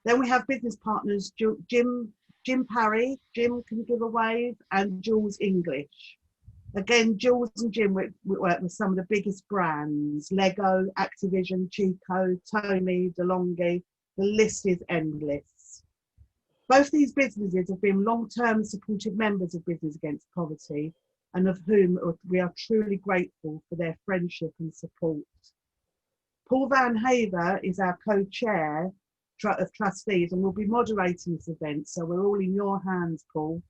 Then we have business partners, Jim Parry, Jim can give a wave, and Jules English. Again, Jules and Jim work with some of the biggest brands, Lego, Activision, Chico, Tony, DeLonghi. The list is endless. Both these businesses have been long-term supportive members of Business Against Poverty, and of whom we are truly grateful for their friendship and support. Paul Van Haver is our co-chair of trustees and will be moderating this event, so we're all in your hands, Paul.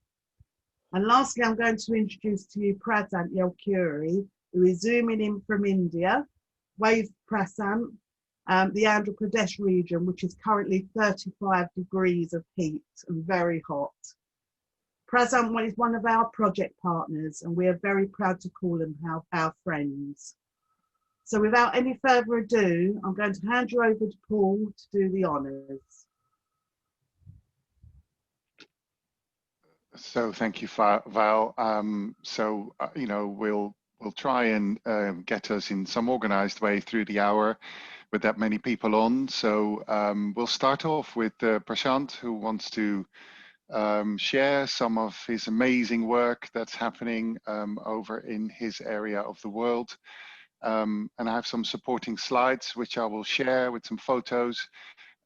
And lastly, I'm going to introduce to you Prasant Yelkuri, who is zooming in from India. Wave Prasant, the Andhra Pradesh region, which is currently 35 degrees of heat and very hot. Prasant is one of our project partners, and we are very proud to call them our friends. So without any further ado, I'm going to hand you over to Paul to do the honours. So thank you, Val. You know, we'll try and get us in some organized way through the hour with that many people on. So we'll start off with Prasant, who wants to share some of his amazing work that's happening over in his area of the world. And I have some supporting slides, which I will share with some photos.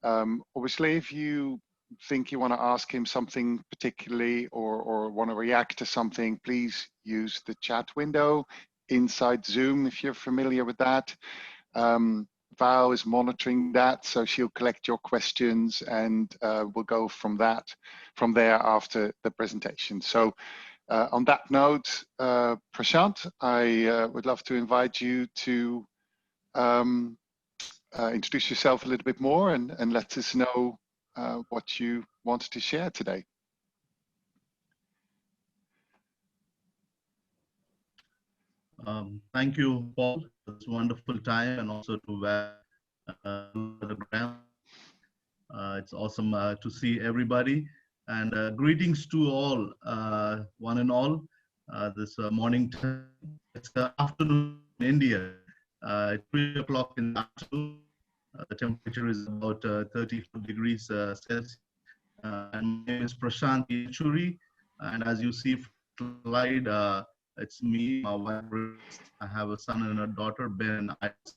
Obviously, if you think you want to ask him something particularly or want to react to something, please use the chat window inside Zoom if you're familiar with that. Val is monitoring that, so she'll collect your questions and we'll go from there after the presentation. So on that note, Prasant, I would love to invite you to introduce yourself a little bit more and let us know what you want to share today. Thank you, Paul. It's a wonderful time, and also to the ground. It's awesome to see everybody, and greetings to all, one and all. This morning time, it's afternoon in India. 3 o'clock in the afternoon. The temperature is about 34 degrees Celsius. And my name is Prasant Yelchuri, and as you see from the slide, it's me, my wife. I have a son and a daughter, Ben and Iris.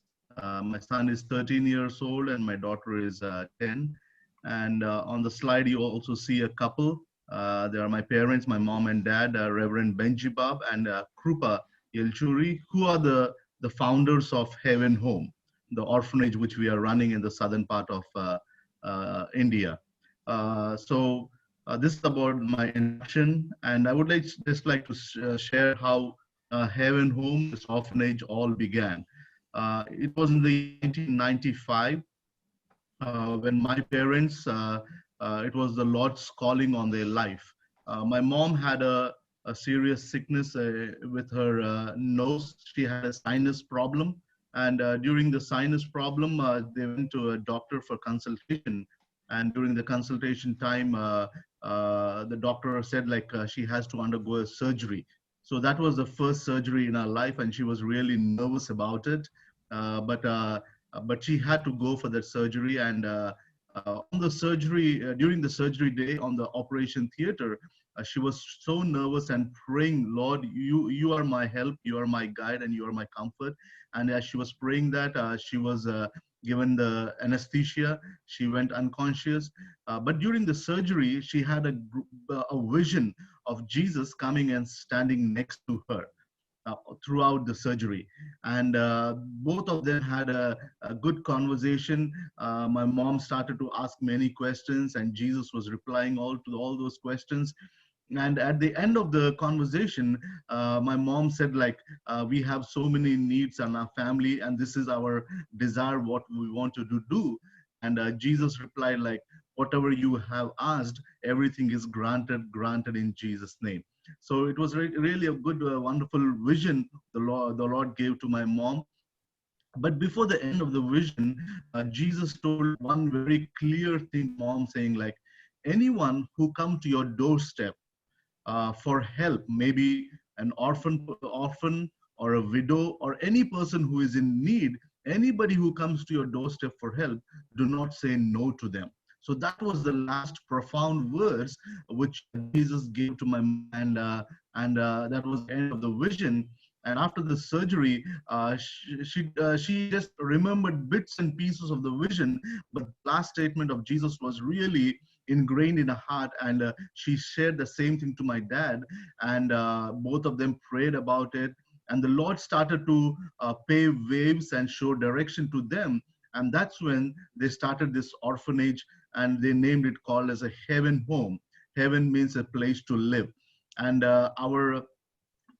My son is 13 years old and my daughter is 10. And on the slide, you also see a couple. They are my parents, my mom and dad, Reverend Benji Bab and Krupa Yelchuri, who are the founders of Heaven Home, the orphanage which we are running in the southern part of India. This is about my introduction, and I would just like to share how Heaven Home, this orphanage, all began. It was in the 1995 when my parents, it was the Lord's calling on their life. My mom had a serious sickness with her nose. She had a sinus problem, and during the sinus problem, they went to a doctor for consultation. And during the consultation time, the doctor said she has to undergo a surgery. So that was the first surgery in her life, and she was really nervous about it. But she had to go for that surgery. And on the surgery, during the surgery day on the operation theater, she was so nervous and praying, Lord, you are my help, you are my guide, and you are my comfort. And as she was praying that, she was given the anesthesia. She went unconscious. But during the surgery, she had a vision of Jesus coming and standing next to her throughout the surgery. And both of them had a good conversation. My mom started to ask many questions, and Jesus was replying to all those questions. And at the end of the conversation, my mom said, we have so many needs in our family, and this is our desire, what we want to do. And Jesus replied, whatever you have asked, everything is granted in Jesus' name. So it was really a good, wonderful vision the Lord gave to my mom. But before the end of the vision, Jesus told one very clear thing, mom, saying anyone who come to your doorstep for help, maybe an orphan or a widow or any person who is in need, anybody who comes to your doorstep for help, do not say no to them. So that was the last profound words which Jesus gave to my mind, and that was the end of the vision. And after the surgery, she just remembered bits and pieces of the vision, but the last statement of Jesus was really ingrained in her heart, and she shared the same thing to my dad, and both of them prayed about it, and the Lord started to pave waves and show direction to them, and that's when they started this orphanage, and they named it called as a Heaven Home. Heaven means a place to live, and our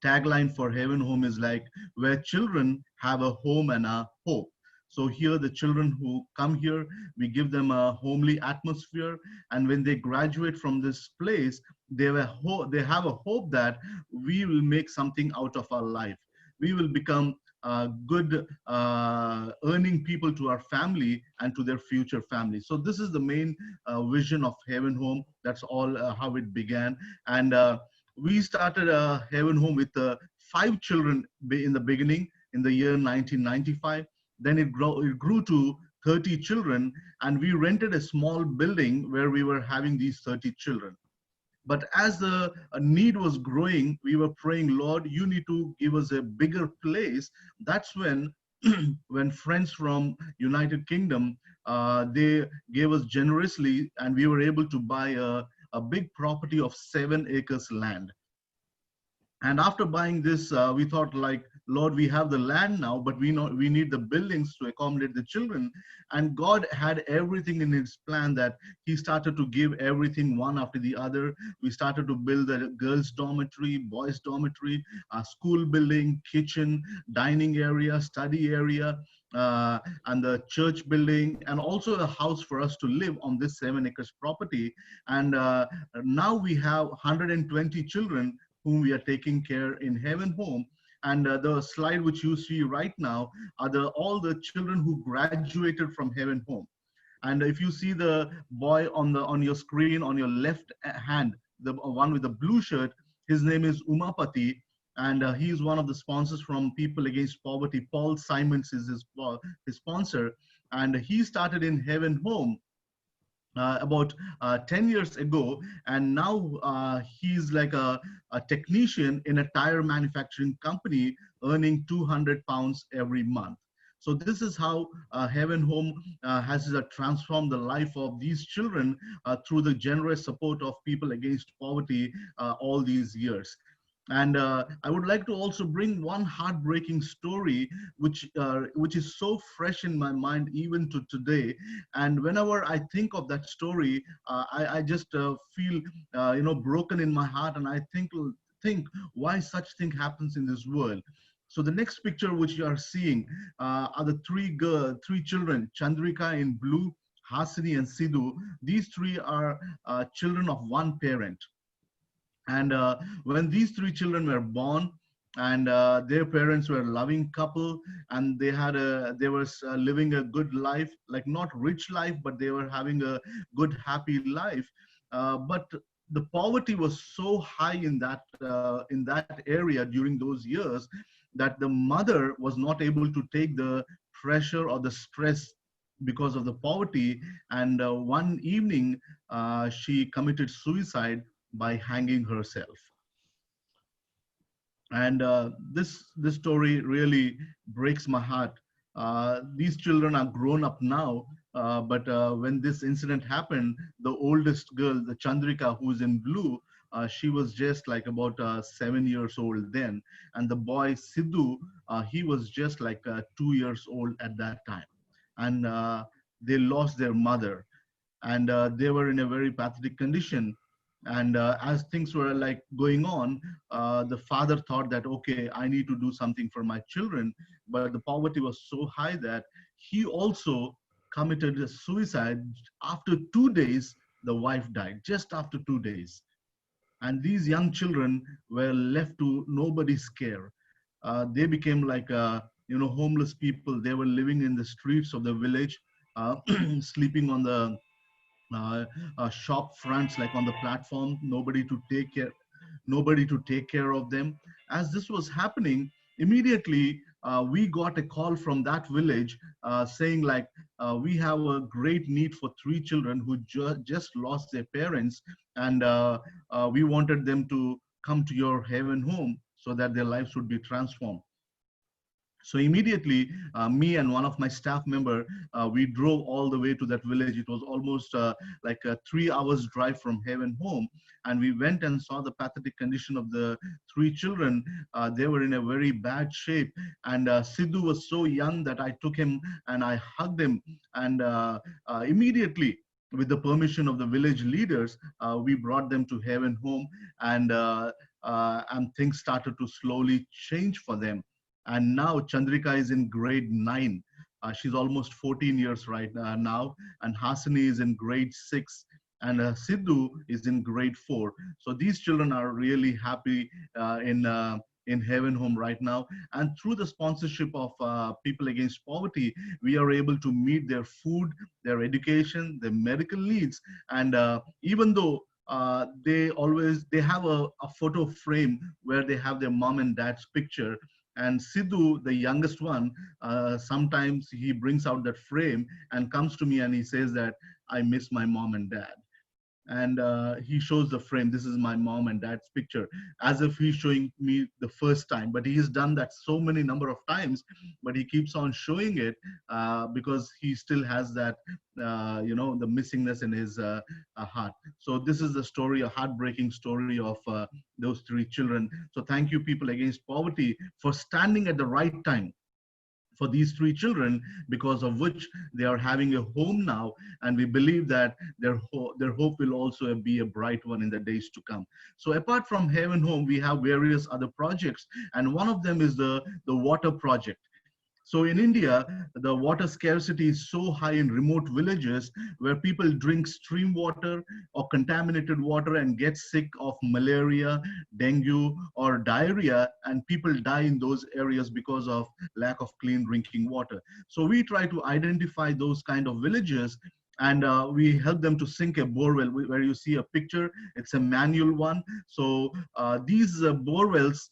tagline for Heaven Home is like, where children have a home and a hope. So here, the children who come here, we give them a homely atmosphere, and when they graduate from this place, they have a hope that we will make something out of our life. We will become good earning people to our family and to their future family. So this is the main vision of Heaven Home. That's all how it began. And we started Heaven Home with 5 children in the beginning in the year 1995. Then it grew to 30 children, and we rented a small building where we were having these 30 children. But as the need was growing, we were praying, Lord, you need to give us a bigger place. That's when when friends from United Kingdom, they gave us generously, and we were able to buy a big property of 7 acres land. And after buying this, we thought like, Lord, we have the land now, but we need the buildings to accommodate the children. And God had everything in his plan, that he started to give everything one after the other. We started to build a girls' dormitory, boys' dormitory, a school building, kitchen, dining area, study area, and the church building, and also a house for us to live on this 7 acres property. And now we have 120 children whom we are taking care in Heaven Home. And the slide which you see right now are all the children who graduated from Heaven Home. And if you see the boy on your screen on your left hand, the one with the blue shirt, his name is Umapati, and he is one of the sponsors from People Against Poverty. Paul Simons is his sponsor, and he started in Heaven Home about 10 years ago, and now he's like a technician in a tire manufacturing company, earning £200 every month. So this is how Heaven Home has transformed the life of these children through the generous support of People Against Poverty all these years. And I would like to also bring one heartbreaking story, which is so fresh in my mind even to today. And whenever I think of that story, I just feel broken in my heart, and I think why such thing happens in this world. So the next picture which you are seeing are the three children, Chandrika in blue, Hasini and Sidhu. These 3 are children of one parent. And when these 3 children were born, and their parents were a loving couple, and they were living a good life, like not rich life, but they were having a good, happy life. But the poverty was so high in that area during those years, that the mother was not able to take the pressure or the stress because of the poverty. And one evening, she committed suicide by hanging herself. And this story really breaks my heart. These children are grown up now, but when this incident happened, the oldest girl, the Chandrika, who's in blue, she was just like about 7 years old then. And the boy Sidhu, he was just like 2 years old at that time. And they lost their mother, and they were in a very pathetic condition. And as things were like going on, the father thought that, okay, I need to do something for my children. But the poverty was so high that he also committed a suicide. After 2 days, the wife died, just after 2 days. And these young children were left to nobody's care. They became like homeless people. They were living in the streets of the village, sleeping on the shop fronts, like on the platform. Nobody to take care of them. As this was happening, immediately we got a call from that village saying like, we have a great need for 3 children who just lost their parents, and we wanted them to come to your Haven home so that their lives would be transformed. So immediately, me and one of my staff member, we drove all the way to that village. It was almost like a 3 hours drive from Haven home. And we went and saw the pathetic condition of the 3 children. They were in a very bad shape. And Sidhu was so young that I took him and I hugged him. And immediately, with the permission of the village leaders, we brought them to Haven home, and things started to slowly change for them. And now Chandrika is in grade 9. She's almost 14 years right now. And Hasini is in grade 6. And Sidhu is in grade 4. So these children are really happy in Haven Home right now. And through the sponsorship of People Against Poverty, we are able to meet their food, their education, their medical needs. And even though they have a photo frame where they have their mom and dad's picture. And Sidhu, the youngest one, sometimes he brings out that frame and comes to me and he says that, I miss my mom and dad. And he shows the frame. This is my mom and dad's picture, as if he's showing me the first time. But he has done that so many number of times, but he keeps on showing it because he still has that, the missingness in his heart. So this is the story, a heartbreaking story of those 3 children. So thank you, People Against Poverty, for standing at the right time for these 3 children, because of which they are having a home now, and we believe that their hope will also be a bright one in the days to come. So apart from Haven Home, we have various other projects, and one of them is the water project. So in India, the water scarcity is so high in remote villages where people drink stream water or contaminated water and get sick of malaria, dengue, or diarrhea, and people die in those areas because of lack of clean drinking water. So we try to identify those kind of villages, and we help them to sink a borewell, where you see a picture. It's a manual one. So these borewells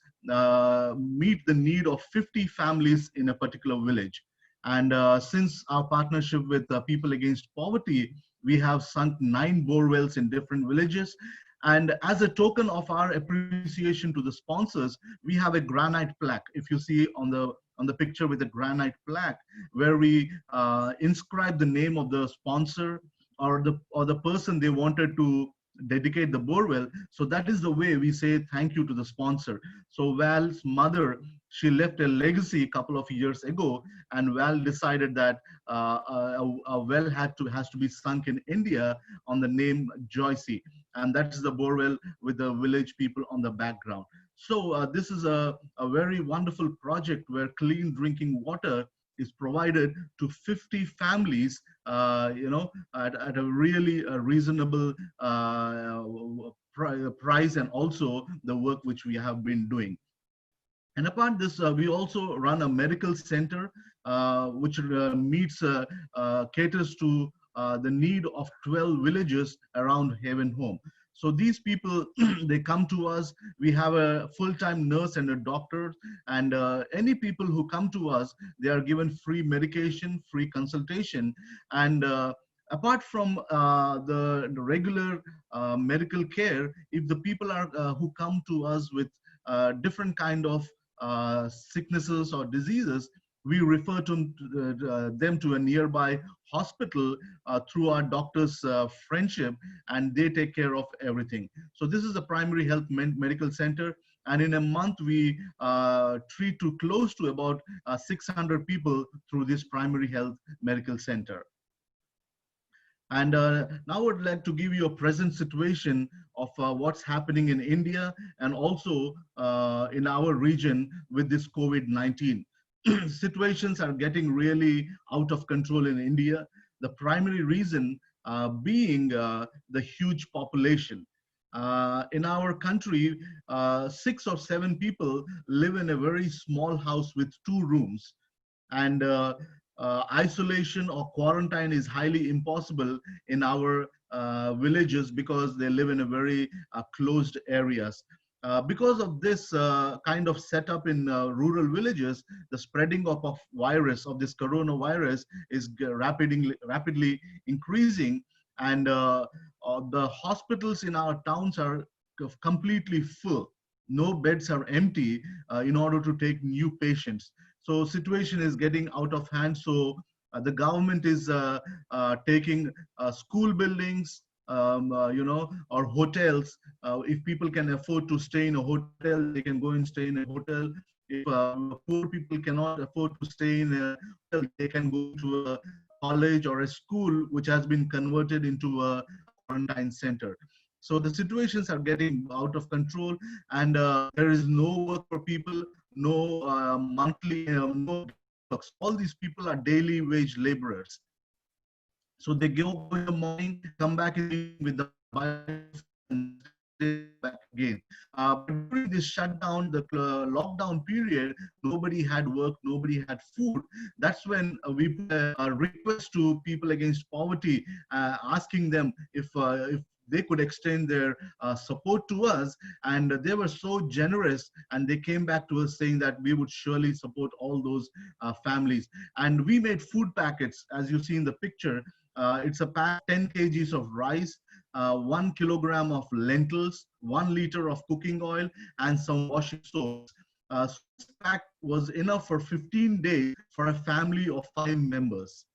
meet the need of 50 families in a particular village. And since our partnership with People Against Poverty, we have sunk 9 borewells in different villages. And as a token of our appreciation to the sponsors, we have a granite plaque. If you see on the picture with a granite plaque, where we inscribe the name of the sponsor or the person they wanted to dedicate the borewell. So that is the way we say thank you to the sponsor. So Val's mother, she left a legacy a couple of years ago, and Val decided that a well has to be sunk in India on the name Joycey, and that is the borewell with the village people on the background. So this is a very wonderful project where clean drinking water is provided to 50 families, at a really reasonable price, and also the work which we have been doing. And apart this, we also run a medical center, which caters to the need of 12 villages around Haven Home. So these people, they come to us. We have a full-time nurse and a doctor, and any people who come to us, they are given free medication, free consultation. And apart from the regular medical care, if the people are who come to us with different kind of sicknesses or diseases, we refer them to a nearby hospital through our doctor's friendship, and they take care of everything. So this is the primary health medical center. And in a month, we treat to close to about 600 people through this primary health medical center. And now I would like to give you a present situation of what's happening in India and also in our region with this COVID-19. Situations are getting really out of control in India. The primary reason being the huge population. In our country, 6 or 7 people live in a very small house with 2 rooms. And isolation or quarantine is highly impossible in our villages because they live in a very closed areas. Because of this kind of setup in rural villages, the spreading of virus, of this coronavirus, is rapidly increasing, and the hospitals in our towns are completely full. No beds are empty in order to take new patients. So situation is getting out of hand. So the government is taking school buildings, or hotels. If people can afford to stay in a hotel, they can go and stay in a hotel. If poor people cannot afford to stay in a hotel, they can go to a college or a school which has been converted into a quarantine center. So the situations are getting out of control, and there is no work for people, no monthly, no works. All these people are daily wage laborers. So they go in the morning, come back in the evening with the bike and stay back again. But during this shutdown, the lockdown period, nobody had work, nobody had food. That's when we put a request to People Against Poverty, asking them if they could extend their support to us. And they were so generous, and they came back to us saying that we would surely support all those families. And we made food packets, as you see in the picture. It's a pack, 10 kgs of rice, 1 kilogram of lentils, 1 liter of cooking oil, and some washing soaps. So this pack was enough for 15 days for a family of 5 members.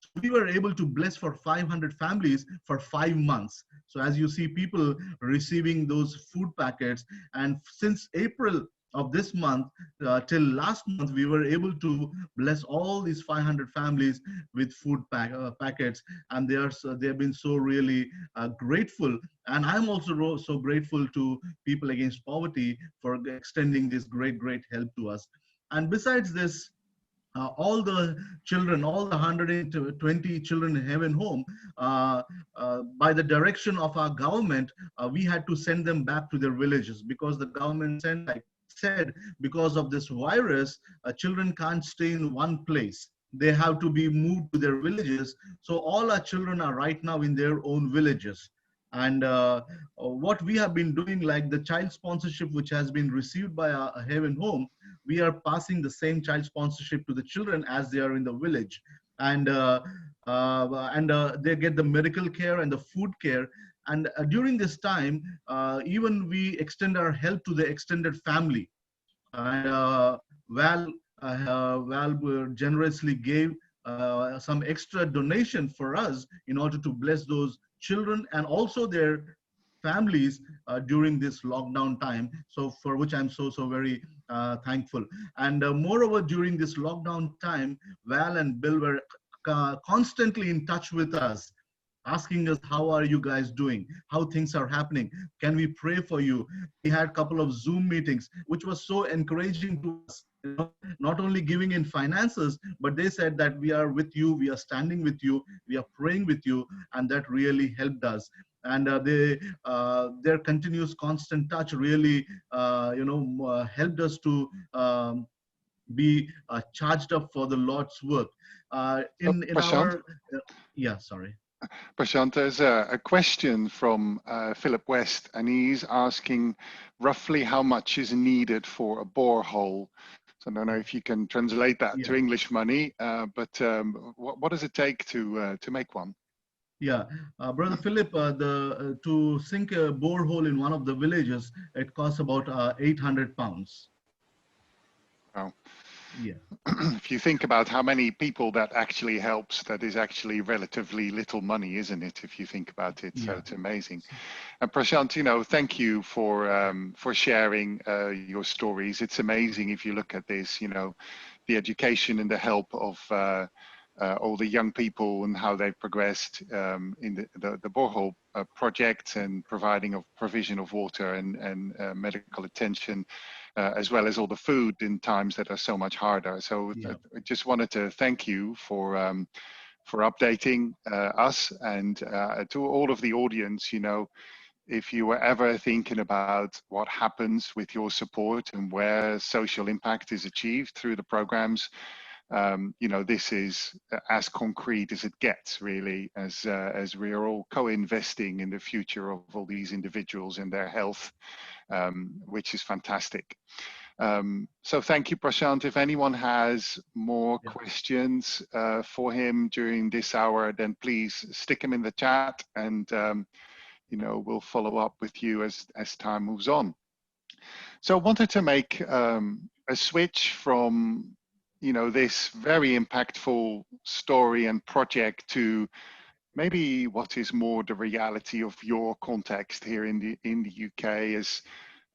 So we were able to bless for 500 families for 5 months. So as you see, people receiving those food packets, and since April of this month till last month, we were able to bless all these 500 families with food packets, and they have been so really grateful. And I'm also so grateful to People Against Poverty for extending this great help to us. And besides this, all the children, all the 120 children in Heaven Home, by the direction of our government, we had to send them back to their villages, because the government said, because of this virus, children can't stay in one place. They have to be moved to their villages. So all our children are right now in their own villages. And what we have been doing, like the child sponsorship which has been received by a Heaven Home, we are passing the same child sponsorship to the children as they are in the village. And they get the medical care and the food care. And during this time, even we extend our help to the extended family. And Val generously gave some extra donation for us in order to bless those children and also their families during this lockdown time. So for which I'm so very thankful. And moreover, during this lockdown time, Val and Bill were constantly in touch with us, asking us, how are you guys doing? How things are happening? Can we pray for you? We had a couple of Zoom meetings, which was so encouraging to us. You know, not only giving in finances, but they said that we are with you, we are standing with you, we are praying with you, and that really helped us. And their continuous constant touch really helped us to be charged up for the Lord's work. In Prashant? our yeah, sorry. Prashant, there's a question from Philip West, and he's asking roughly how much is needed for a borehole. So I don't know if you can translate that to English money, but what does it take to make one? Yeah, Brother Philip, to sink a borehole in one of the villages, it costs about 800 pounds. Wow. Yeah. If you think about how many people that actually helps, that is actually relatively little money, isn't it? If you think about it, so it's amazing. And Prashant, thank you for sharing your stories. It's amazing if you look at this, the education and the help of all the young people and how they've progressed in the borehole project and provision of water and medical attention. As well as all the food in times that are so much harder. So I just wanted to thank you for updating us, and to all of the audience, if you were ever thinking about what happens with your support and where social impact is achieved through the programs, you know, this is as concrete as it gets, really, as we are all co-investing in the future of all these individuals and their health, which is fantastic. So thank you, Prashant. If anyone has more questions for him during this hour, then please stick them in the chat, and you know, we'll follow up with you as time moves on. So I wanted to make a switch from, you know, this very impactful story and project to maybe what is more the reality of your context here in the UK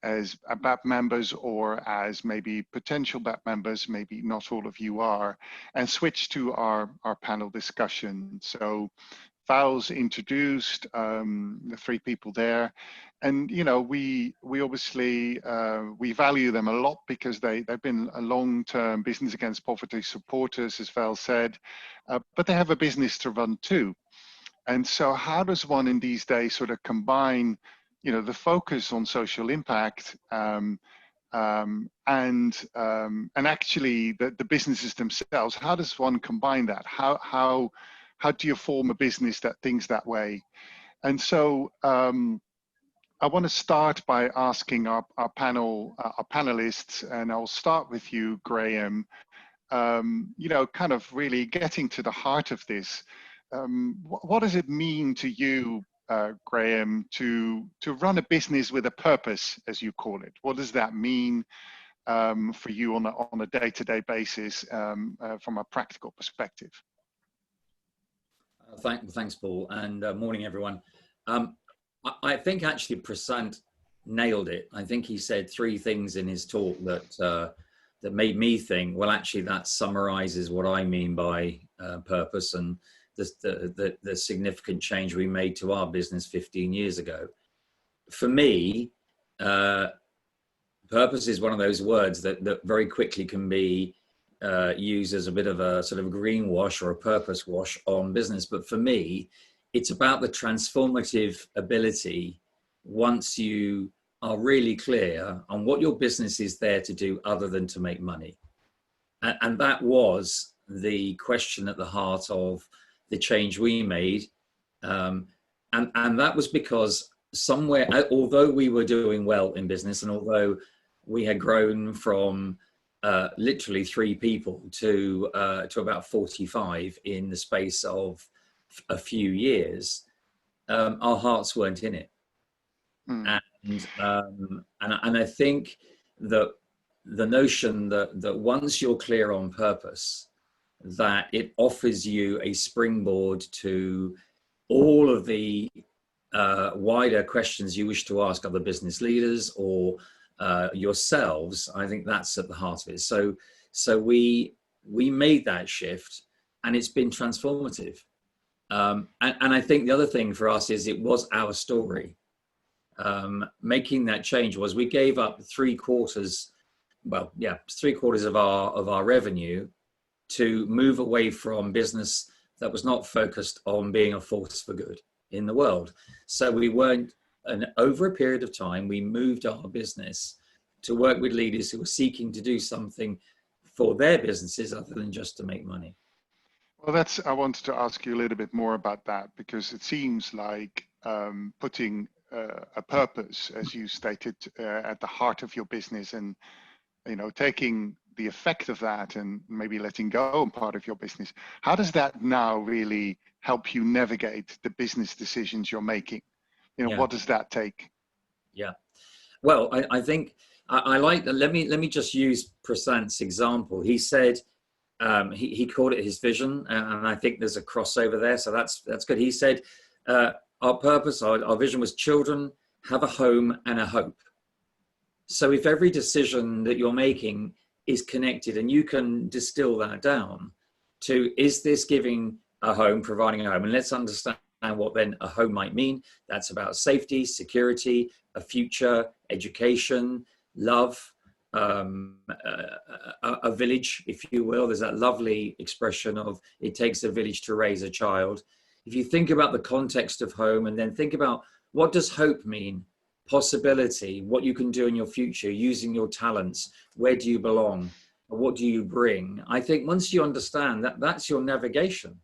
as BAP members, or as maybe potential BAP members, maybe not all of you are, and switch to our panel discussion. So Val's introduced the three people there, and you know, we obviously we value them a lot because they've been a long-term Business Against Poverty supporters, as Val said, but they have a business to run too. And so how does one in these days sort of combine, you know, the focus on social impact and actually the businesses themselves? How does one combine that? How do you form a business that thinks that way? And so I want to start by asking our panelists, and I'll start with you, Graham. You know, kind of really getting to the heart of this. What does it mean to you, Graham, to run a business with a purpose, as you call it? What does that mean for you on a day-to-day basis from a practical perspective? Thanks, Paul, and morning, everyone. I think actually Prashant nailed it. I think he said three things in his talk that that made me think, well, actually that summarizes what I mean by purpose and the significant change we made to our business 15 years ago. For me, purpose is one of those words that very quickly can be used as a bit of a sort of greenwash or a purpose wash on business. But for me, it's about the transformative ability, once you are really clear on what your business is there to do other than to make money. And that was the question at the heart of the change we made. And that was because somewhere, although we were doing well in business, and although we had grown from literally 3 people to about 45 in the space of a few years, our hearts weren't in it. And I think that the notion that once you're clear on purpose, that it offers you a springboard to all of the wider questions you wish to ask other business leaders or yourselves. I think that's at the heart of it. So we made that shift, and it's been transformative. And I think the other thing for us is it was our story. Making that change was we gave up 3/4, well, yeah, 3/4 of our revenue to move away from business that was not focused on being a force for good in the world. So we weren't, and over a period of time, we moved our business to work with leaders who were seeking to do something for their businesses other than just to make money. Well, I wanted to ask you a little bit more about that, because it seems like putting a purpose, as you stated, at the heart of your business, and you know, taking the effect of that and maybe letting go on part of your business. How does that now really help you navigate the business decisions you're making? You know, what does that take? Yeah, well, I think I like that. Let me just use Prashant's example. He said he called it his vision, and I think there's a crossover there. So that's good. He said our purpose, our vision was children have a home and a hope. So if every decision that you're making is connected, and you can distill that down to, is this giving a home, providing a home? And let's understand what then a home might mean. That's about safety, security, a future, education, love, a village, if you will. There's that lovely expression of it takes a village to raise a child. If you think about the context of home, and then think about what does hope mean? Possibility, what you can do in your future, using your talents, where do you belong? What do you bring? I think once you understand that, that's your navigation.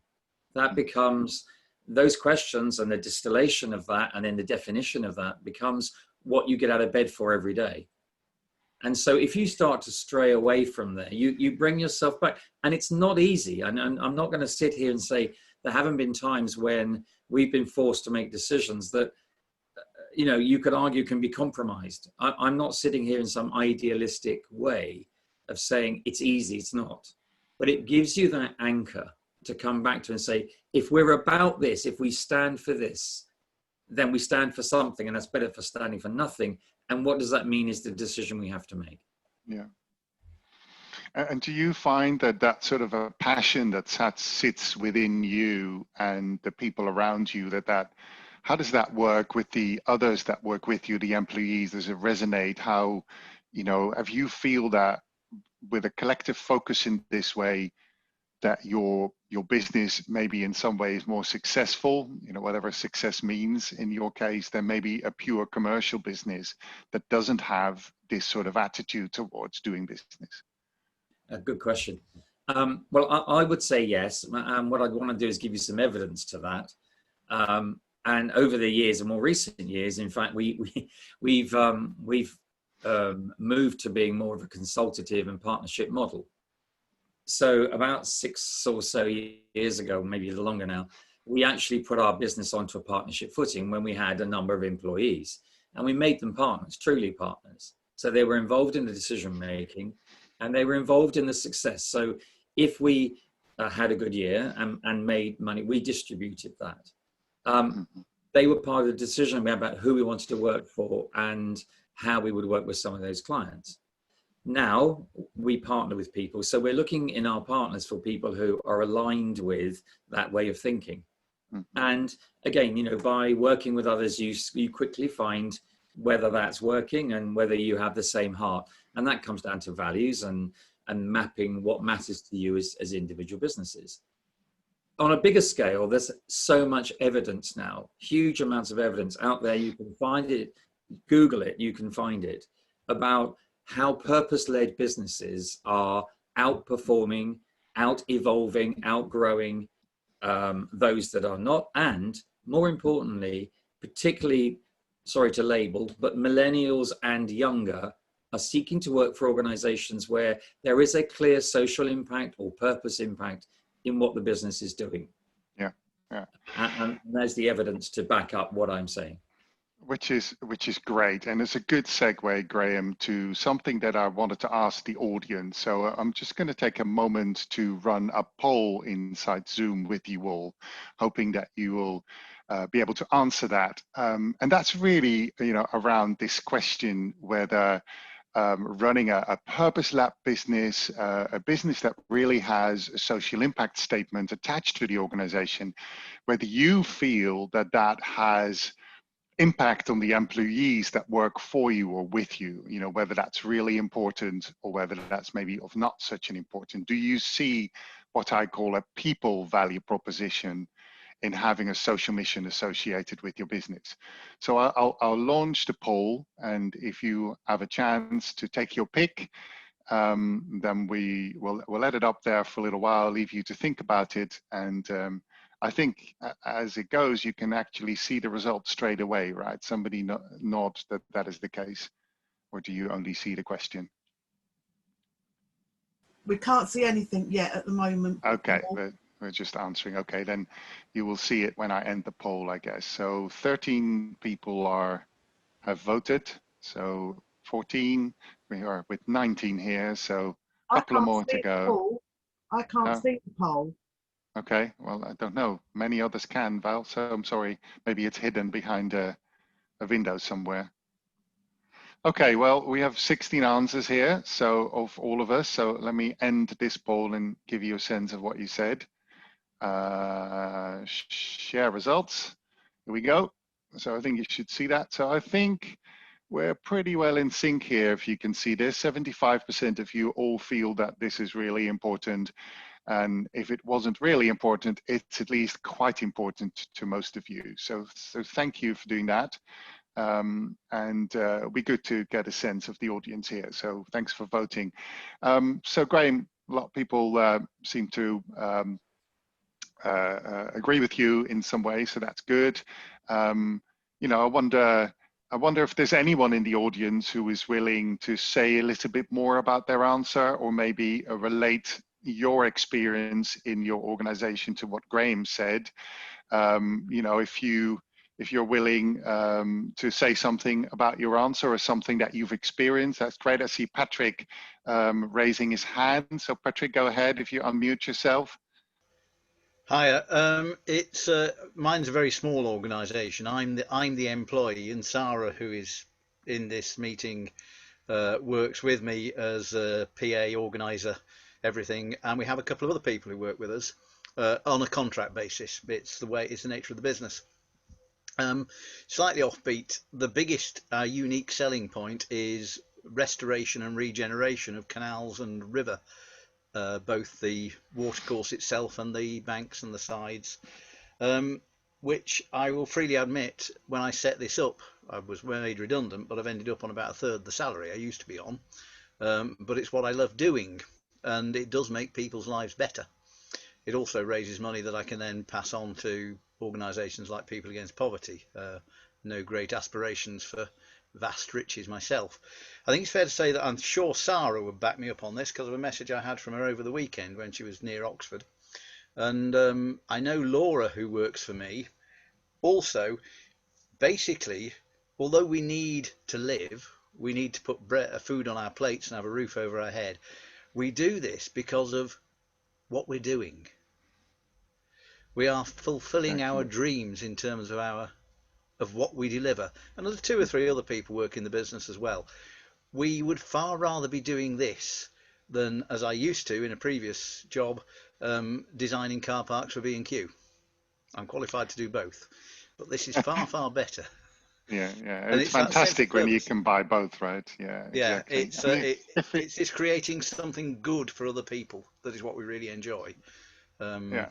That becomes those questions, and the distillation of that, and then the definition of that becomes what you get out of bed for every day. And so if you start to stray away from there, you bring yourself back. And it's not easy. And I'm not going to sit here and say there haven't been times when we've been forced to make decisions that, you know, you could argue can be compromised. I'm not sitting here in some idealistic way of saying it's easy. It's not. But it gives you that anchor to come back to and say, if we're about this, if we stand for this, then we stand for something, and that's better for standing for nothing. And what does that mean is the decision we have to make. Yeah. And do you find that that sort of a passion that sits within you and the people around you, how does that work with the others that work with you, the employees? Does it resonate? How, you know, have you feel that with a collective focus in this way, that your business may be in some ways more successful, you know, whatever success means in your case, than maybe a pure commercial business that doesn't have this sort of attitude towards doing business? A good question. Well, I would say yes. And what I'd want to do is give you some evidence to that. And over the years, and more recent years, in fact, we've moved to being more of a consultative and partnership model. So about 6 or so years ago, maybe a little longer now, we actually put our business onto a partnership footing when we had a number of employees, and we made them partners, truly partners. So they were involved in the decision making, and they were involved in the success. So if we had a good year and made money, we distributed that. They were part of the decision about who we wanted to work for and how we would work with some of those clients. Now we partner with people. So we're looking in our partners for people who are aligned with that way of thinking. And again, you know, by working with others, you quickly find whether that's working and whether you have the same heart. And that comes down to values and mapping what matters to you as individual businesses. On a bigger scale, there's so much evidence now, huge amounts of evidence out there. You can find it, Google it, you can find it, about how purpose-led businesses are outperforming, out-evolving, outgrowing those that are not. And more importantly, particularly, sorry to label, but millennials and younger are seeking to work for organizations where there is a clear social impact or purpose impact in what the business is doing. Yeah, yeah. And there's the evidence to back up what I'm saying. Which is great, and it's a good segue, Graham, to something that I wanted to ask the audience. So I'm just going to take a moment to run a poll inside Zoom with you all, hoping that you will be able to answer that. And that's really, you know, around this question whether running a purpose-led business, a business that really has a social impact statement attached to the organization, whether you feel that that has impact on the employees that work for you or with you, you know, whether that's really important or whether that's maybe of not such an important. Do you see what I call a people value proposition in having a social mission associated with your business? So I'll launch the poll, and if you have a chance to take your pick, then we'll let it up there for a little while, leave you to think about it, and I think as it goes, you can actually see the results straight away, right? Somebody nods that that is the case, or do you only see the question? We can't see anything yet at the moment. Okay, we're just answering. Okay, then you will see it when I end the poll, I guess. So 13 people have voted. So 14, we are with 19 here. So a couple more to go. I can't see the poll. Okay, well, I don't know. Many others can, Val, so I'm sorry. Maybe it's hidden behind a window somewhere. Okay, well, we have 16 answers here, so of all of us. So let me end this poll and give you a sense of what you said. Share results. Here we go. So I think you should see that. So I think we're pretty well in sync here, if you can see this. 75% of you all feel that this is really important. And if it wasn't really important, it's at least quite important to most of you. So thank you for doing that. and it'll be good to get a sense of the audience here. So thanks for voting. So Graham, a lot of people seem to agree with you in some way, so that's good. You know, I wonder if there's anyone in the audience who is willing to say a little bit more about their answer, or maybe relate your experience in your organization to what Graham said. You know, if you're willing to say something about your answer or something that you've experienced, that's great. I see Patrick raising his hand. So Patrick, go ahead if you unmute yourself. Hiya. It's mine's a very small organisation. I'm the employee, and Sarah, who is in this meeting, works with me as a PA organiser, everything, and we have a couple of other people who work with us on a contract basis. It's the nature of the business. Slightly offbeat. The biggest unique selling point is restoration and regeneration of canals and river. Both the watercourse itself and the banks and the sides, which I will freely admit, when I set this up, I was made redundant, but I've ended up on about a third the salary I used to be on. But it's what I love doing, and it does make people's lives better. It also raises money that I can then pass on to organisations like People Against Poverty. No great aspirations for vast riches myself. I think it's fair to say that I'm sure Sarah would back me up on this because of a message I had from her over the weekend when she was near Oxford. And I know Laura, who works for me, also, basically, although we need to live, we need to put food on our plates and have a roof over our head, we do this because of what we're doing. We are fulfilling our dreams in terms of what we deliver. And there's 2 or 3 other people work in the business as well. We would far rather be doing this than, as I used to in a previous job, designing car parks for B&Q. I'm qualified to do both, but this is far, far better. Yeah, And it's fantastic when you can buy both, right? Yeah, yeah, exactly. It's creating something good for other people. That is what we really enjoy. Yeah.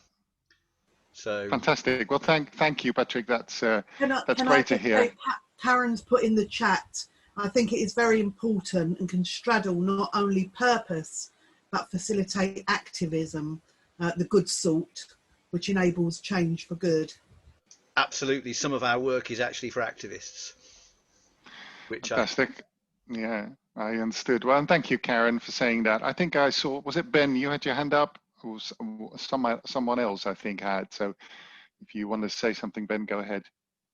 So fantastic. Well, thank you, Patrick. That's Can great I to hear. say, Karen's put in the chat, I think it is very important and can straddle not only purpose, but facilitate activism, the good sort, which enables change for good. Absolutely. Some of our work is actually for activists. Fantastic. Yeah, I understood. Well, and thank you, Karen, for saying that. I think I saw, was it Ben, you had your hand up? Or someone else, I think, had. So if you want to say something, Ben, go ahead.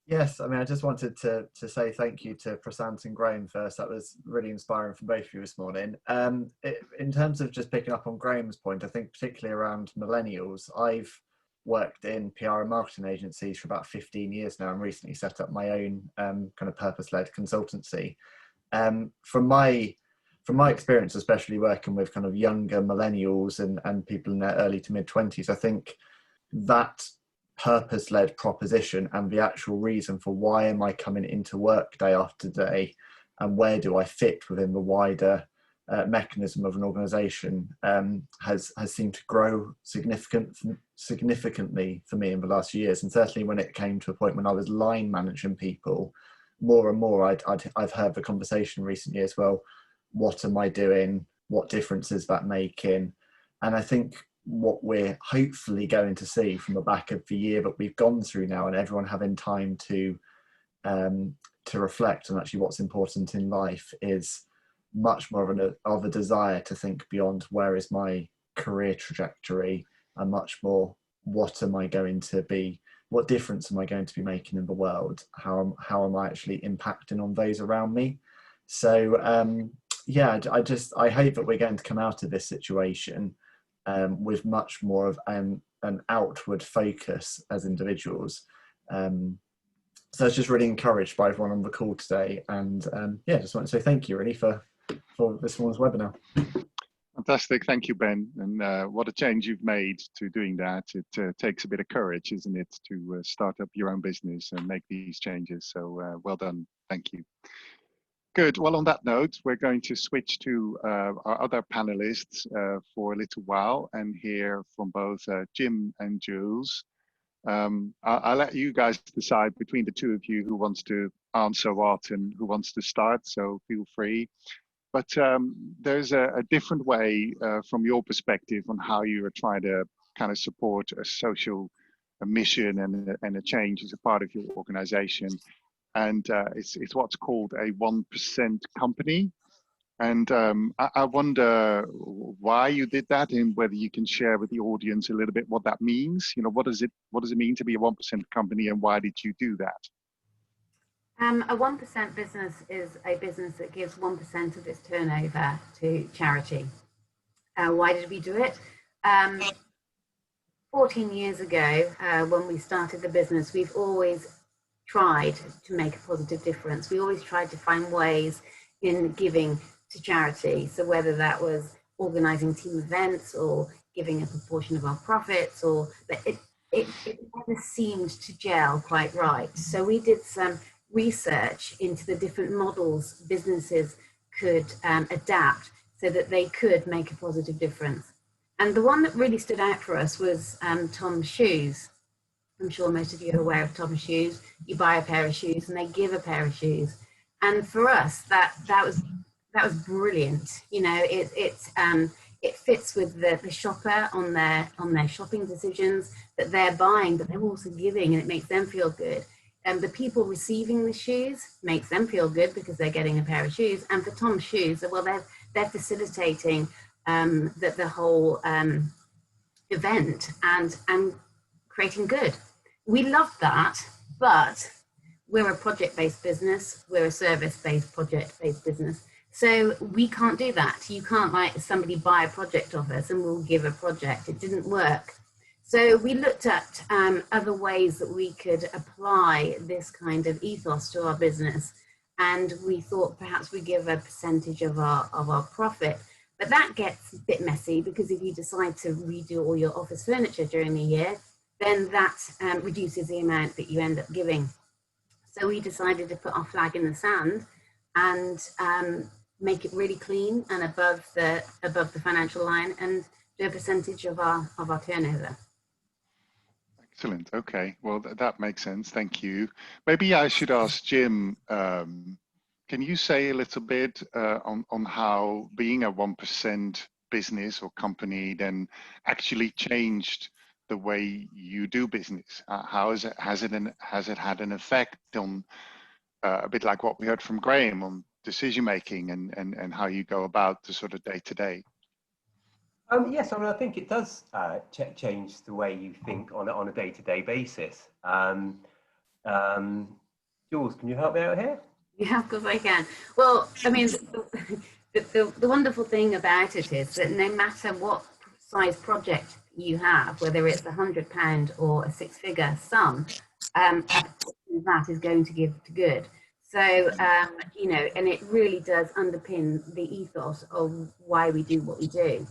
Yes, I mean, I just wanted to say thank you to Prasant and Graham first. That was really inspiring from both of you this morning. In terms of just picking up on Graham's point, I think particularly around millennials, I've worked in PR and marketing agencies for about 15 years now and recently set up my own kind of purpose-led consultancy. From my experience, especially working with kind of younger millennials and people in their early to mid-20s, I think that purpose-led proposition and the actual reason for why am I coming into work day after day and where do I fit within the wider mechanism of an organization has seemed to grow significantly for me in the last few years. And certainly when it came to a point when I was line managing people, more and more I've heard the conversation in recent years, well, what am I doing? What difference is that making? And I think what we're hopefully going to see from the back of the year that we've gone through now and everyone having time to reflect on actually what's important in life is much more of a desire to think beyond where is my career trajectory and much more what am I going to be, what difference am I going to be making in the world? How am I actually impacting on those around me? So yeah, I hope that we're going to come out of this situation with much more of an outward focus as individuals. So I was just really encouraged by everyone on the call today, and yeah, just want to say thank you really for this morning's webinar. Fantastic, thank you, Ben. And what a change you've made to doing that. It takes a bit of courage, isn't it, to start up your own business and make these changes. So well done, thank you. Good. Well, on that note, we're going to switch to our other panelists for a little while and hear from both Jim and Jules. I'll let you guys decide between the two of you who wants to answer what and who wants to start, so feel free. But there's a different way from your perspective on how you are trying to kind of support a social mission and a change as a part of your organization. And it's what's called a 1% company. And I wonder why you did that, and whether you can share with the audience a little bit what that means. You know, what does it mean to be a 1% company, and why did you do that? A 1% business is a business that gives 1% of its turnover to charity. Why did we do it? 14 years ago, when we started the business, we've always tried to make a positive difference. We always tried to find ways in giving to charity. So whether that was organizing team events or giving a proportion of our profits, or it never seemed to gel quite right. So we did some research into the different models businesses could adapt so that they could make a positive difference. And the one that really stood out for us was Tom's Shoes. I'm sure most of you are aware of Tom's Shoes. You buy a pair of shoes and they give a pair of shoes. And for us, that was brilliant. You know, it fits with the shopper on their shopping decisions that they're buying, but they're also giving, and it makes them feel good. And the people receiving the shoes makes them feel good because they're getting a pair of shoes. And for Tom's Shoes, well, they're facilitating the whole event and creating good. We love that, but we're a project-based business. We're a service-based, project-based business. So we can't do that. You can't like somebody buy a project off us and we'll give a project. It didn't work. So we looked at other ways that we could apply this kind of ethos to our business. And we thought perhaps we give a percentage of our profit. But that gets a bit messy, because if you decide to redo all your office furniture during the year, then that reduces the amount that you end up giving. So we decided to put our flag in the sand and make it really clean and above the financial line, and do a percentage of our turnover. Excellent. Okay. Well, that makes sense. Thank you. Maybe I should ask Jim. Can you say a little bit on how being a 1% business or company then actually changed the way you do business? How has it had an effect on a bit like what we heard from Graham on decision making and how you go about the sort of day to day? Yes, I mean, I think it does change the way you think on a day-to-day basis. Jules, can you help me out here? Yeah, of course I can. Well, I mean, the wonderful thing about it is that no matter what size project you have, whether it's £100 or a six-figure sum, that is going to give to good. So, you know, and it really does underpin the ethos of why we do what we do.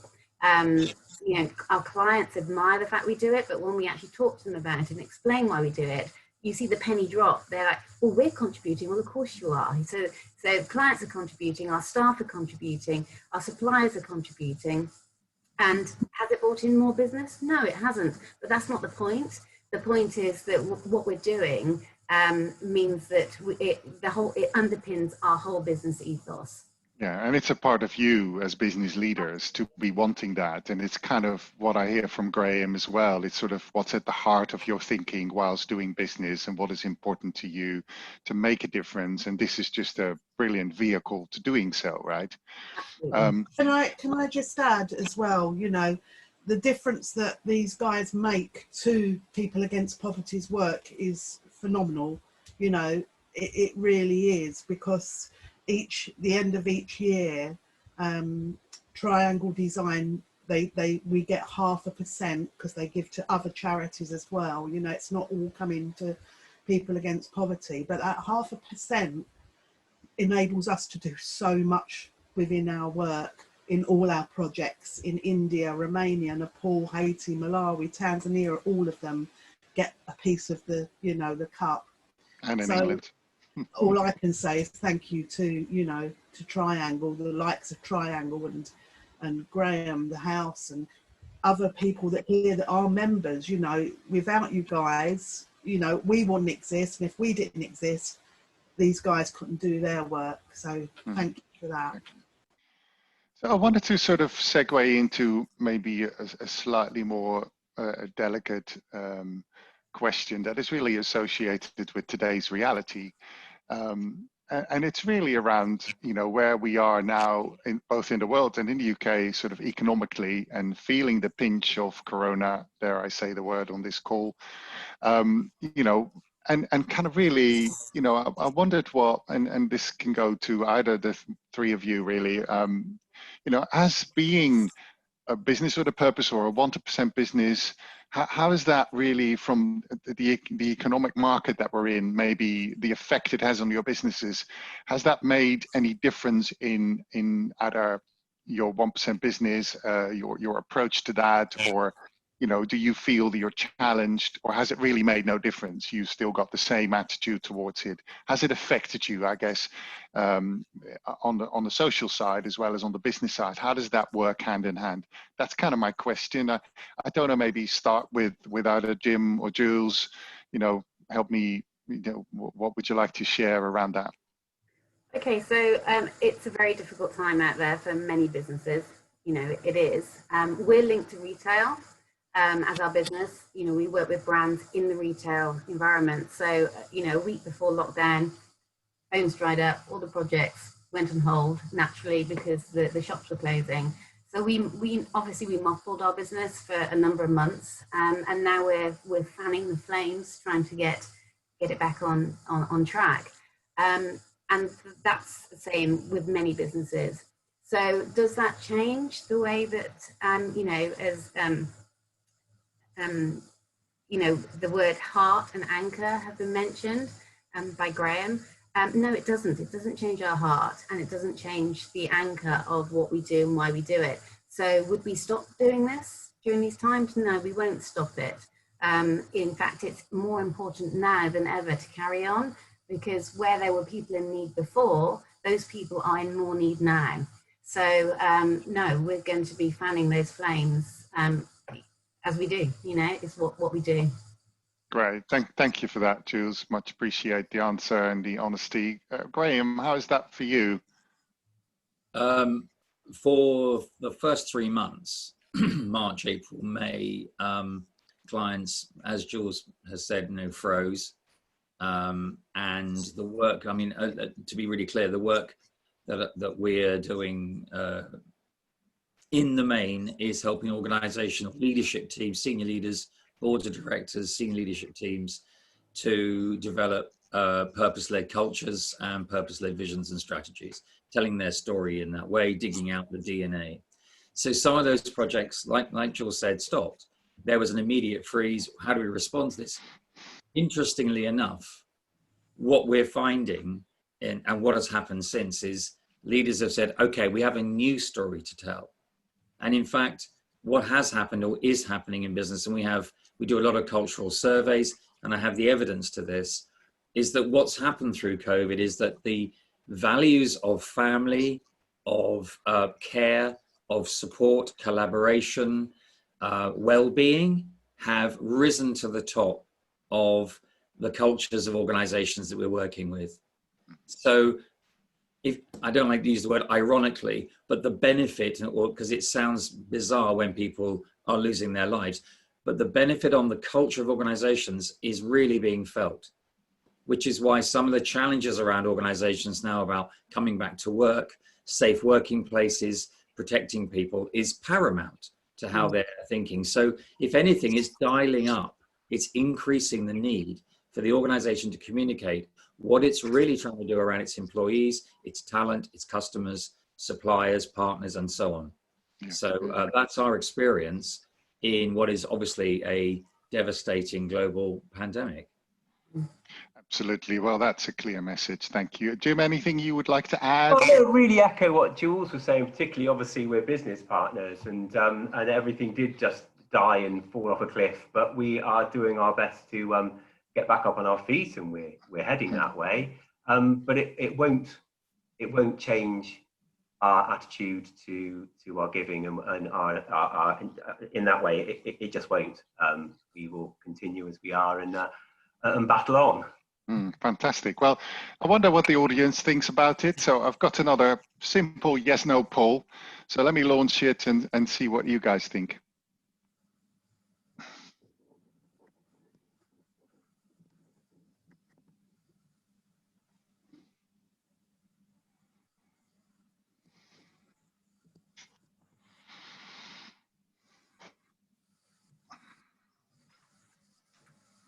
You know, our clients admire the fact we do it, but when we actually talk to them about it and explain why we do it, you see the penny drop. They're like, well, we're contributing. Well, of course you are. So clients are contributing, our staff are contributing, our suppliers are contributing. And has it brought in more business? No, it hasn't. But that's not the point. The point is that what we're doing means that it underpins our whole business ethos. Yeah, and it's a part of you as business leaders to be wanting that. And it's kind of what I hear from Graham as well. It's sort of what's at the heart of your thinking whilst doing business and what is important to you to make a difference. And this is just a brilliant vehicle to doing so, right? Can I just add as well, you know, the difference that these guys make to People Against Poverty's work is phenomenal. You know, it really is, because the end of each year, Triangle Design, we get 0.5% because they give to other charities as well. You know, it's not all coming to People Against Poverty, but that 0.5% enables us to do so much within our work, in all our projects in India, Romania, Nepal, Haiti, Malawi, Tanzania. All of them get a piece of the, you know, the cup. And in England. All I can say is thank you to, you know, to Triangle, the likes of Triangle and Graham, the house, and other people that here that are members, you know, without you guys, you know, we wouldn't exist. And if we didn't exist, these guys couldn't do their work. So thank you for that. So I wanted to sort of segue into maybe a slightly more delicate question that is really associated with today's reality. And it's really around, you know, where we are now, both in the world and in the UK, sort of economically, and feeling the pinch of Corona, dare I say the word on this call, you know, and kind of really, you know, I wondered what, and this can go to either the three of you really, you know, as being a business with a purpose or a 1% business, how is that really from the economic market that we're in, maybe the effect it has on your businesses? Has that made any difference in either your 1% business, your approach to that, or, you know, do you feel that you're challenged, or has it really made no difference? You still got the same attitude towards it. Has it affected you, I guess, on the social side as well as on the business side? How does that work hand in hand? That's kind of my question. I don't know, maybe start with either Jim or Jules, you know, help me, you know, what would you like to share around that? Okay, so it's a very difficult time out there for many businesses. You know, it is. We're linked to retail. As our business, you know, we work with brands in the retail environment. So, you know, a week before lockdown, homes dried up, all the projects went on hold naturally because the shops were closing. So we obviously we mothballed our business for a number of months, and now we're fanning the flames, trying to get it back on track. And that's the same with many businesses. So does that change the way that you know, as you know, the word heart and anchor have been mentioned by Graham. No, it doesn't. It doesn't change our heart, and it doesn't change the anchor of what we do and why we do it. So would we stop doing this during these times? No, we won't stop it. In fact, it's more important now than ever to carry on, because where there were people in need before, those people are in more need now. So no, we're going to be fanning those flames as we do, you know, it's what we do. Great, thank you for that, Jules. Much appreciate the answer and the honesty. Graham, how is that for you? For the first 3 months, March, April, May, clients, as Jules has said, you know, froze. And the work, I mean, to be really clear, the work that we're doing in the main is helping organizational leadership teams, senior leaders, boards of directors, senior leadership teams to develop purpose-led cultures and purpose-led visions and strategies, telling their story in that way, digging out the DNA. So some of those projects, like Jules said, stopped. There was an immediate freeze. How do we respond to this? Interestingly enough, what we're finding and what has happened since is leaders have said, okay, we have a new story to tell. And in fact, what has happened or is happening in business, and we do a lot of cultural surveys, and I have the evidence to this, is that what's happened through COVID is that the values of family, of care, of support, collaboration, well-being have risen to the top of the cultures of organizations that we're working with. So if I don't like to use the word ironically, but the benefit, or because it sounds bizarre when people are losing their lives, but the benefit on the culture of organizations is really being felt, which is why some of the challenges around organizations now about coming back to work, safe working places, protecting people is paramount to how they're thinking. So if anything, it's dialing up, it's increasing the need for the organization to communicate what it's really trying to do around its employees, its talent, its customers, suppliers, partners, and so on. Yeah. So that's our experience in what is obviously a devastating global pandemic. Absolutely. Well, that's a clear message. Thank you. Jim, anything you would like to add? Well, I really echo what Jules was saying, particularly obviously we're business partners and everything did just die and fall off a cliff, but we are doing our best to get back up on our feet, and we're heading that way. But it won't change our attitude to our giving and our in that way, it just won't. We will continue as we are and battle on. Fantastic. Well, I wonder what the audience thinks about it. So I've got another simple yes/no poll. So let me launch it and see what you guys think.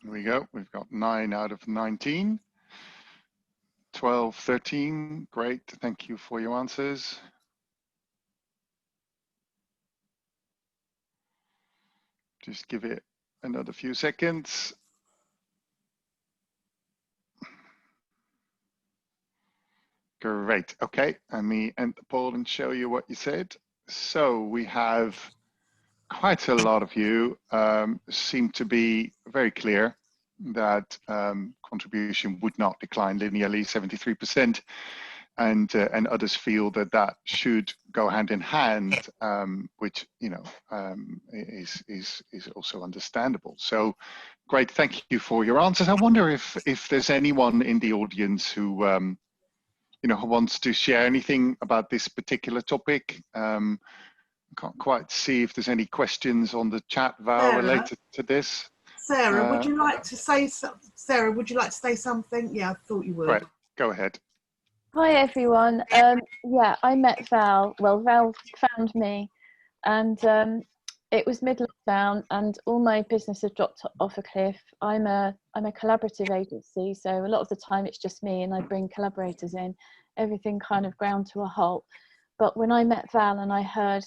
Here we go. We've got 9 out of 19. 12, 13. Great. Thank you for your answers. Just give it another few seconds. Great. Okay. Let me end the poll and show you what you said. So we have quite a lot of you seem to be very clear that contribution would not decline linearly, 73%, and others feel that that should go hand in hand, which is also understandable. So great, thank you for your answers. I wonder if there's anyone in the audience who who wants to share anything about this particular topic. Can't quite see if there's any questions on the chat, Val, related to this. Sarah, would you like to say something? Yeah, I thought you would. Right, go ahead. Hi everyone. Yeah, I met Val. Well, Val found me, and it was mid-lockdown, and all my business had dropped off a cliff. I'm a collaborative agency, so a lot of the time it's just me, and I bring collaborators in. Everything kind of ground to a halt. But when I met Val and I heard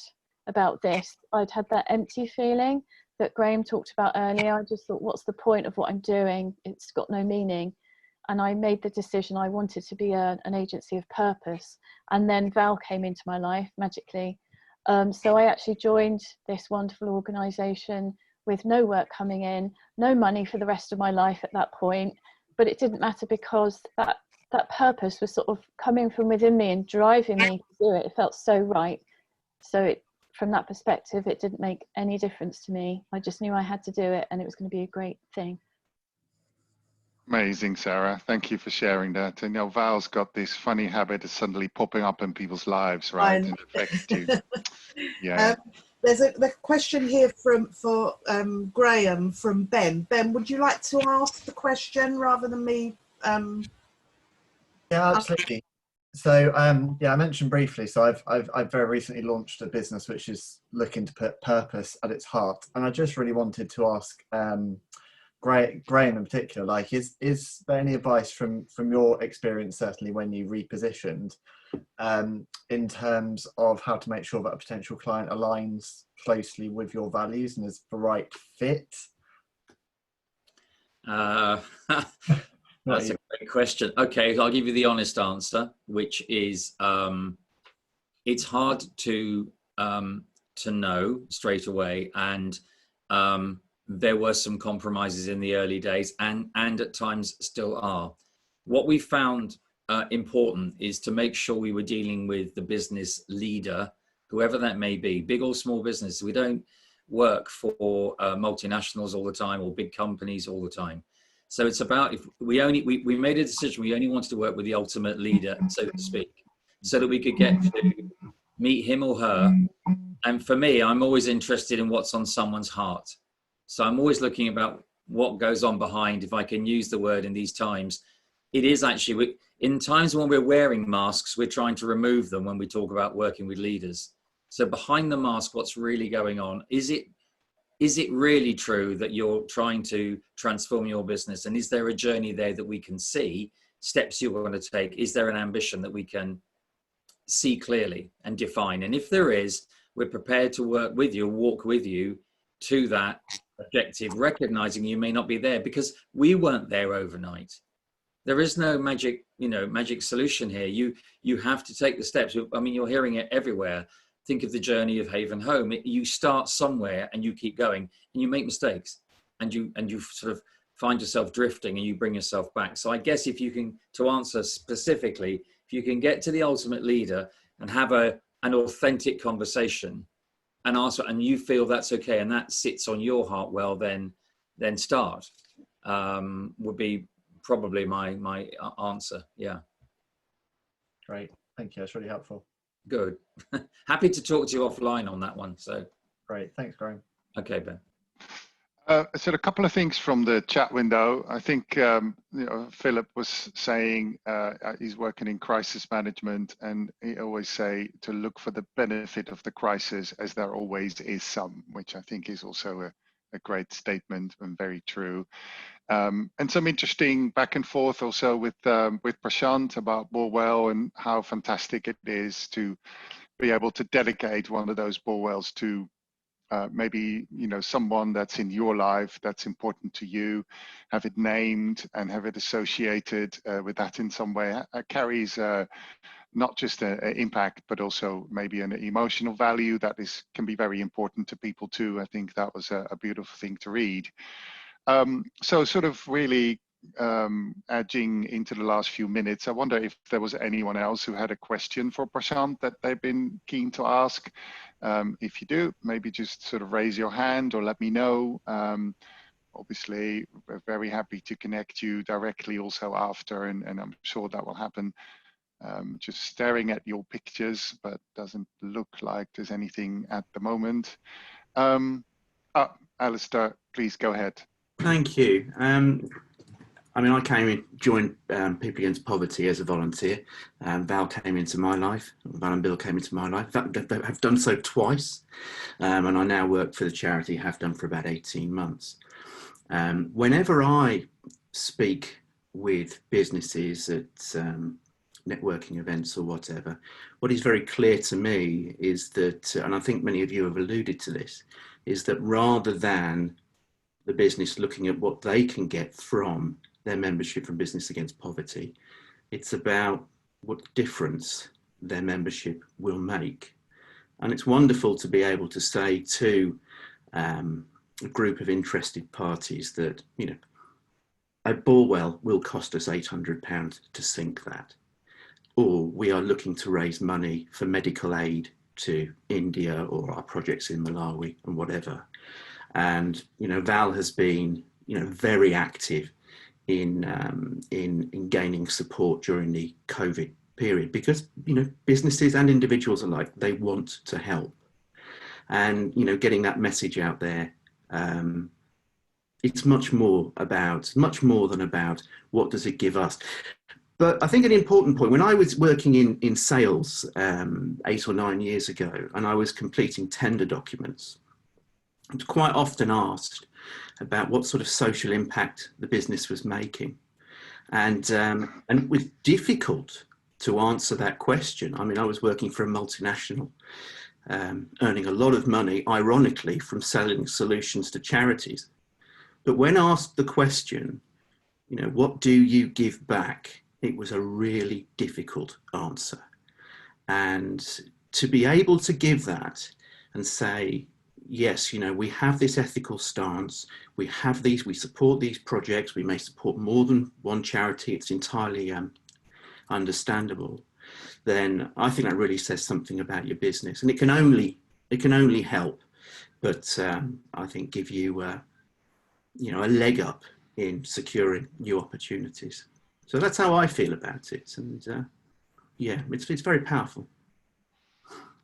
about this, I'd had that empty feeling that Graham talked about earlier. I just thought, what's the point of what I'm doing? It's got no meaning. And I made the decision I wanted to be an agency of purpose. And then Val came into my life magically. So I actually joined this wonderful organisation with no work coming in, no money for the rest of my life at that point. But it didn't matter, because that purpose was sort of coming from within me and driving me to do it. It felt so right. So from that perspective, it didn't make any difference to me. I just knew I had to do it, and it was going to be a great thing. Amazing, Sarah. Thank you for sharing that. And Val's got this funny habit of suddenly popping up in people's lives, right? And affects you. Yeah. There's a question here for Graham from Ben. Ben, would you like to ask the question rather than me? Yeah, absolutely. So yeah, I mentioned briefly. So I've very recently launched a business which is looking to put purpose at its heart, and I just really wanted to ask Graham in particular, like, is there any advice from your experience, certainly when you repositioned, in terms of how to make sure that a potential client aligns closely with your values and is the right fit? That's a great question. Okay, I'll give you the honest answer, which is it's hard to know straight away, and there were some compromises in the early days, and at times still are. What we found important is to make sure we were dealing with the business leader, whoever that may be, big or small business. We don't work for multinationals all the time or big companies all the time. So it's about, if we made a decision, we only wanted to work with the ultimate leader, so to speak, so that we could get to meet him or her. And for me, I'm always interested in what's on someone's heart. So I'm always looking about what goes on behind, if I can use the word in these times. It is actually, in times when we're wearing masks, we're trying to remove them when we talk about working with leaders. So behind the mask, what's really going on? Is it really true that you're trying to transform your business? And is there a journey there that we can see, steps you're going to take? Is there an ambition that we can see clearly and define? And if there is, we're prepared to work with you, walk with you to that objective, recognizing you may not be there because we weren't there overnight. There is no magic solution here. You have to take the steps. I mean, you're hearing it everywhere. Think of the journey of Haven Home. You start somewhere and you keep going, and you make mistakes, and you sort of find yourself drifting, and you bring yourself back. So I guess if you can, to answer specifically, if you can get to the ultimate leader and have an authentic conversation and answer, and you feel that's okay and that sits on your heart, well, then start, would be probably my answer. Yeah. Great, thank you, that's really helpful. Good. Happy to talk to you offline on that one. So Great, thanks Graham. okay, Ben. So a couple of things from the chat window. I think Philip was saying he's working in crisis management, and he always say to look for the benefit of the crisis, as there always is some, which I think is also a great statement and very true. And some interesting back and forth also with Prashant about Borewell and how fantastic it is to be able to dedicate one of those Borewells to maybe someone that's in your life that's important to you, have it named and have it associated with that in some way. Carries not just an impact, but also maybe an emotional value that can be very important to people too. I think that was a beautiful thing to read. So sort of really edging into the last few minutes, I wonder if there was anyone else who had a question for Prashant that they've been keen to ask. If you do, maybe just sort of raise your hand or let me know. Obviously, we're very happy to connect you directly also after, and I'm sure that will happen. Just staring at your pictures, but doesn't look like there's anything at the moment. Alistair, please go ahead. Thank you. I mean, I joined People Against Poverty as a volunteer. Val came into my life. Val and Bill came into my life. Have done so twice, and I now work for the charity. Have done for about 18 months. Whenever I speak with businesses at networking events or whatever, what is very clear to me is that, and I think many of you have alluded to this, is that rather than the business looking at what they can get from their membership from Business Against Poverty, it's about what difference their membership will make. And it's wonderful to be able to say to a group of interested parties that, a Borewell will cost us £800 to sink that, or we are looking to raise money for medical aid to India or our projects in Malawi and whatever. And Val has been very active in gaining support during the COVID period, because businesses and individuals alike, they want to help, and getting that message out there. It's much more than about what does it give us. But I think an important point, when I was working in sales 8 or 9 years ago, and I was completing tender documents, I was quite often asked about what sort of social impact the business was making. And it was difficult to answer that question. I mean, I was working for a multinational, earning a lot of money, ironically, from selling solutions to charities. But when asked the question, what do you give back? It was a really difficult answer. And to be able to give that and say, yes, we have this ethical stance, we support these projects, we may support more than one charity, it's entirely understandable, then I think that really says something about your business. And it can only help, but I think give you a leg up in securing new opportunities. So that's how I feel about it. And yeah, it's very powerful.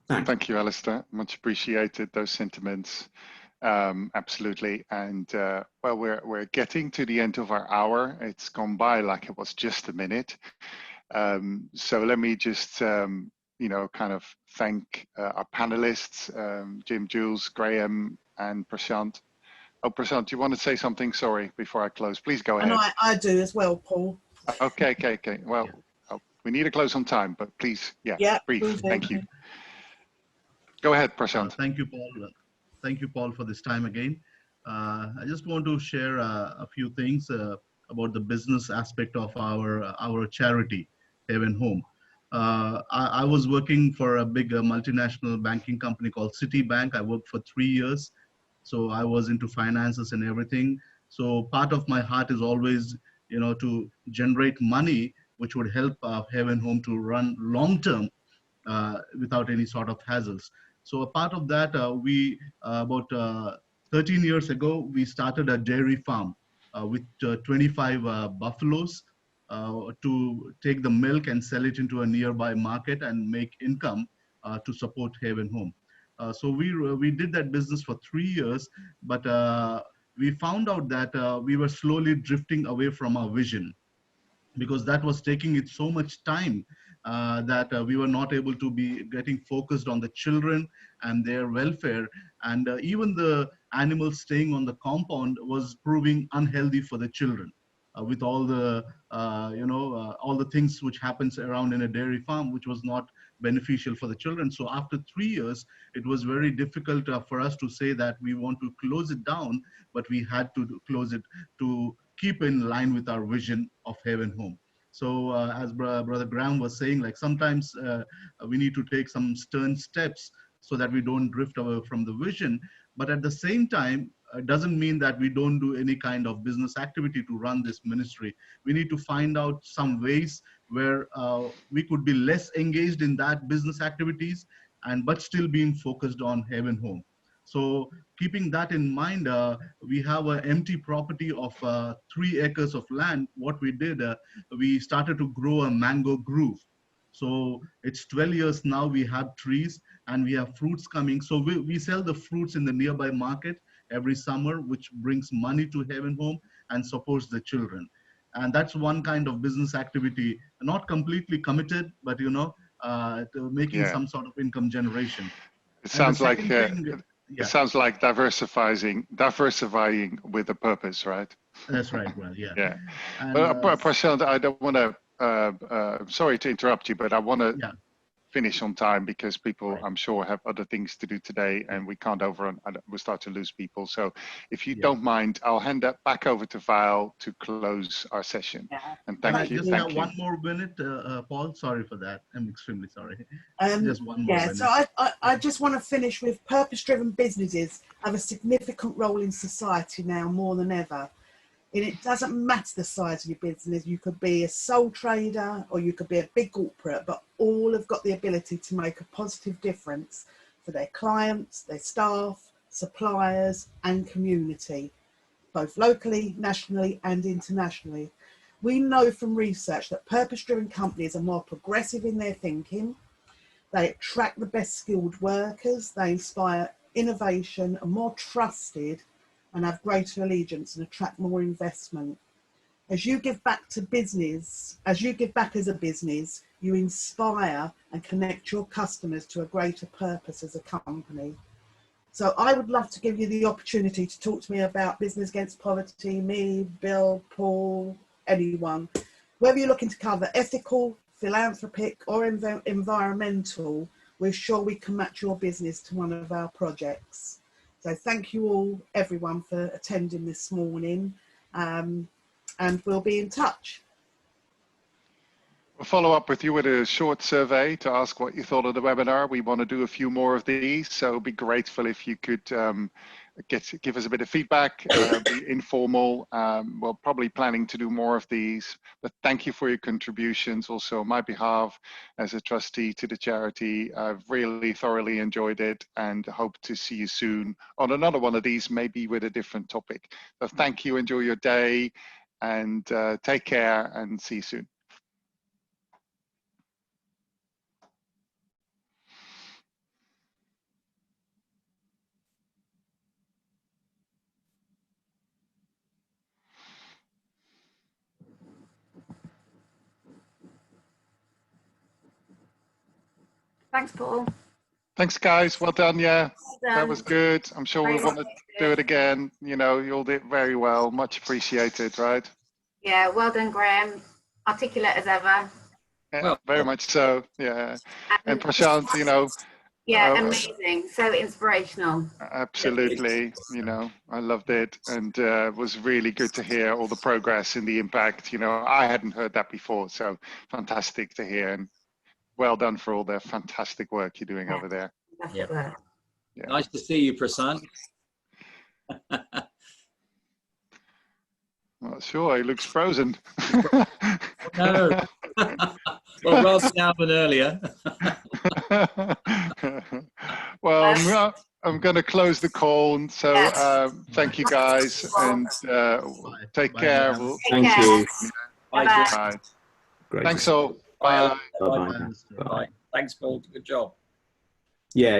Thanks. Thank you, Alistair. Much appreciated those sentiments. Absolutely. And well, we're getting to the end of our hour. It's gone by like it was just a minute. So let me just, kind of thank our panelists, Jim, Jules, Graham, and Prashant. Oh, Prashant, do you want to say something? Sorry, before I close, please go ahead. And I do as well, Paul. Okay. Well, we need to close on time, but please, brief. Thank you. Go ahead, Prashant. Thank you, Paul. Thank you, Paul, for this time again. I just want to share a few things about the business aspect of our charity, Haven Home. I was working for a big multinational banking company called Citibank. I worked for 3 years. So I was into finances and everything. So part of my heart is always, to generate money, which would help Haven Home to run long-term without any sort of hassles. So a part of that, we about 13 years ago, we started a dairy farm with 25 buffaloes to take the milk and sell it into a nearby market and make income to support Haven Home. So we did that business for 3 years, but we found out that we were slowly drifting away from our vision, because that was taking it so much time that we were not able to be getting focused on the children and their welfare. And even the animals staying on the compound was proving unhealthy for the children. With all the, all the things which happens around in a dairy farm, which was not beneficial for the children. So after 3 years, it was very difficult for us to say that we want to close it down, but we had to close it to keep in line with our vision of Haven Home. So as Brother Graham was saying, like sometimes we need to take some stern steps so that we don't drift away from the vision. But at the same time, it doesn't mean that we don't do any kind of business activity to run this ministry. We need to find out some ways where we could be less engaged in that business activities but still being focused on Haven Home. So keeping that in mind, we have an empty property of 3 acres of land. What we did, we started to grow a mango grove. So it's 12 years now, we have trees and we have fruits coming. So we sell the fruits in the nearby market every summer, which brings money to Haven Home and supports the children. And that's one kind of business activity, not completely committed, but making some sort of income generation. It sounds like it sounds like diversifying with a purpose, right? That's right. Well, yeah. Yeah. But Prashant, I don't want to. Sorry to interrupt you, but I want to finish on time because people, I'm sure, have other things to do today, and we can't we'll start to lose people. So, if you don't mind, I'll hand that back over to Val to close our session. And thank you. Just have one more minute, Paul. Sorry for that. I'm extremely sorry. Just one more minute. So I just want to finish with purpose-driven businesses have a significant role in society now more than ever. And it doesn't matter the size of your business. You could be a sole trader or you could be a big corporate, but all have got the ability to make a positive difference for their clients, their staff, suppliers and community, both locally, nationally and internationally. We know from research that purpose-driven companies are more progressive in their thinking. They attract the best skilled workers. They inspire innovation, are more trusted and have greater allegiance and attract more investment. As you give back to business, as you give back as a business, you inspire and connect your customers to a greater purpose as a company. So I would love to give you the opportunity to talk to me about Business Against Poverty, me, Bill, Paul, anyone. Whether you're looking to cover ethical, philanthropic or environmental, we're sure we can match your business to one of our projects. So thank you all, everyone, for attending this morning, and we'll be in touch. We'll follow up with you with a short survey to ask what you thought of the webinar. We want to do a few more of these, so be grateful if you could give us a bit of feedback, be informal. We're probably planning to do more of these, but thank you for your contributions. Also on my behalf as a trustee to the charity, I've really thoroughly enjoyed it and hope to see you soon on another one of these, maybe with a different topic. So thank you, enjoy your day and take care and see you soon. Thanks, Paul. Thanks, guys. Well done. Yeah, Well done. that was good. I'm sure we'll want to do it again. You know, you'll do it very well. Much appreciated, right? Yeah, well done, Graham. Articulate as ever. Yeah, Well, very much so. Yeah. And Prashant, you know. Yeah, amazing. So inspirational. Absolutely. You know, I loved it. And it was really good to hear all the progress and the impact. You know, I hadn't heard that before. So fantastic to hear. And well done for all the fantastic work you're doing over there. Fantastic work. Yeah. Nice to see you, Prashant. Not sure, he looks frozen. No. Well, rather now than earlier. Well, I'm going to close the call. And so thank you guys, and take Bye. care. Bye. We'll, Thank you. Bye-bye. bye. Great. Thanks all. Bye. Bye. Bye-bye. Bye. Thanks, Paul. Good job. Yeah.